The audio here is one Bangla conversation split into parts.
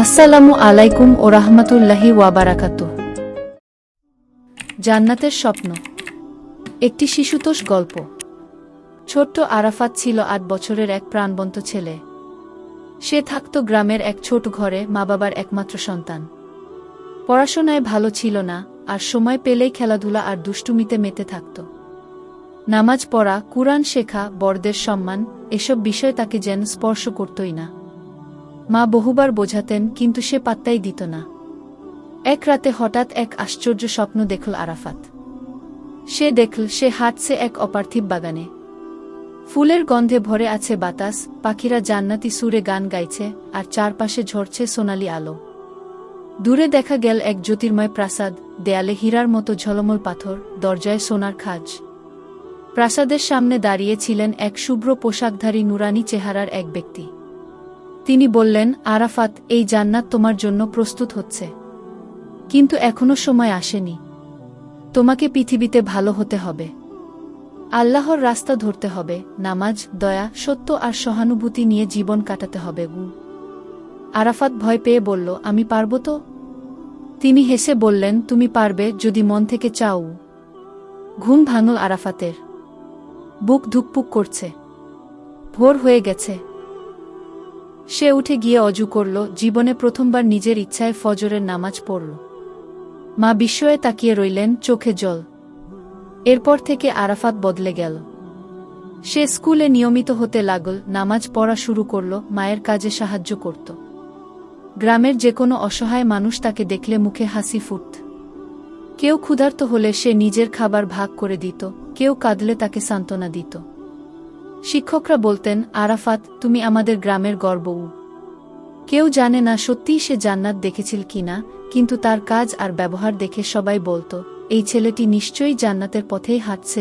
আসসালামু আলাইকুম ও রাহমাতুল্লাহি ওয়া বারাকাতুহু। জান্নাতের স্বপ্ন। একটি শিশুতোষ গল্প। ছোট্ট আরাফাত ছিল ৮ বছরের এক প্রাণবন্ত ছেলে। সে থাকত গ্রামের এক ছোট ঘরে, মা বাবার একমাত্র সন্তান। পড়াশোনায় ভালো ছিল না, আর সময় পেলেই খেলাধুলা আর দুষ্টুমিতে মেতে থাকত। নামাজ পড়া, কুরআন শেখা, বড়দের সম্মান, এসব বিষয় তাকে যেন স্পর্শ করতই না। মা বহুবার বোঝাতেন, কিন্তু সে পাত্তাই দিত না। এক রাতে হঠাৎ এক আশ্চর্য স্বপ্ন দেখল আরাফাত। সে হাঁটছে এক অপার্থিব বাগানে। ফুলের গন্ধে ভরে আছে বাতাস, পাখিরা জান্নাতি সুরে গান গাইছে, আর চারপাশে ঝরছে সোনালি আলো। দূরে দেখা গেল এক জ্যোতির্ময় প্রাসাদ, দেয়ালে হীরার মতো ঝলমল পাথর, দরজায় সোনার খাজ। প্রাসাদের সামনে দাঁড়িয়ে ছিলেন এক শুভ্র পোশাকধারী নুরানি চেহারার এক ব্যক্তি। তিনি বললেন, আরাফাত, এই জান্নাত তোমার জন্য প্রস্তুত হচ্ছে। কিন্তু এখনো সময় আসেনি। তোমাকে পৃথিবীতে ভালো হতে হবে। আল্লাহর রাস্তা ধরতে হবে, নামাজ, দয়া, সত্য আর সহানুভূতি নিয়ে জীবন কাটাতে হবে। আরাফাত ভয় পেয়ে বলল, আমি পারব তো? তিনি হেসে বললেন, তুমি পারবে যদি মন থেকে চাও। ঘুম ভাঙল আরাফাতের। বুক ধুকপুক করছে। ভোর হয়ে গেছে। সে উঠে গিয়ে অজু করল, জীবনে প্রথমবার নিজের ইচ্ছায় ফজরের নামাজ পড়ল। মা বিস্ময়ে তাকিয়ে রইলেন, চোখে জল। এরপর থেকে আরাফাত বদলে গেল। সে স্কুলে নিয়মিত হতে লাগল, নামাজ পড়া শুরু করল, মায়ের কাজে সাহায্য করত। গ্রামের যে কোনো অসহায় মানুষ তাকে দেখলে মুখে হাসি ফুটত। কেউ ক্ষুধার্ত হলে সে নিজের খাবার ভাগ করে দিত, কেউ কাঁদলে তাকে সান্ত্বনা দিত। শিক্ষকরা বলতেন, আরাফাত, তুমি আমাদের গ্রামের গর্ব। কেউ জানে না সত্যিই সে জান্নাত দেখেছিল কিনা, কিন্তু তার কাজ আর ব্যবহার দেখে সবাই বলতো, এই ছেলেটি নিশ্চয়ই জান্নাতের পথেই হাঁটছে।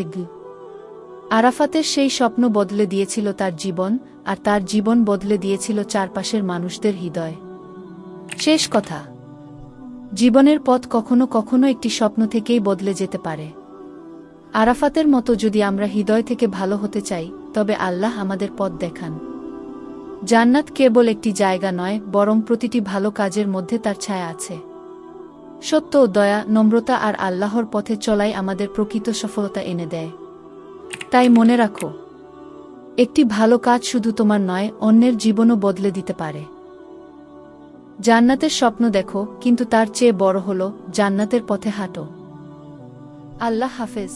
আরাফাতের সেই স্বপ্ন বদলে দিয়েছিল তার জীবন, আর তার জীবন বদলে দিয়েছিল চারপাশের মানুষদের হৃদয়। শেষ কথা, জীবনের পথ কখনো কখনো একটি স্বপ্ন থেকেই বদলে যেতে পারে। আরাফাতের মতো যদি আমরা হৃদয় থেকে ভালো হতে চাই, তবে আল্লাহ আমাদের পথ দেখান। জান্নাত কেবল একটি জায়গা নয়, বরং প্রতিটি ভালো কাজের মধ্যে তার ছায়া আছে। সত্য, দয়া, নম্রতা আর আল্লাহর পথে চলাই আমাদের প্রকৃত সফলতা এনে দেয়। তাই মনে রাখো, একটি ভালো কাজ শুধু তোমার নয়, অন্যের জীবনও বদলে দিতে পারে। জান্নাতের স্বপ্ন দেখো, কিন্তু তার চেয়ে বড় হলো জান্নাতের পথে হাঁটো। আল্লাহ হাফেজ।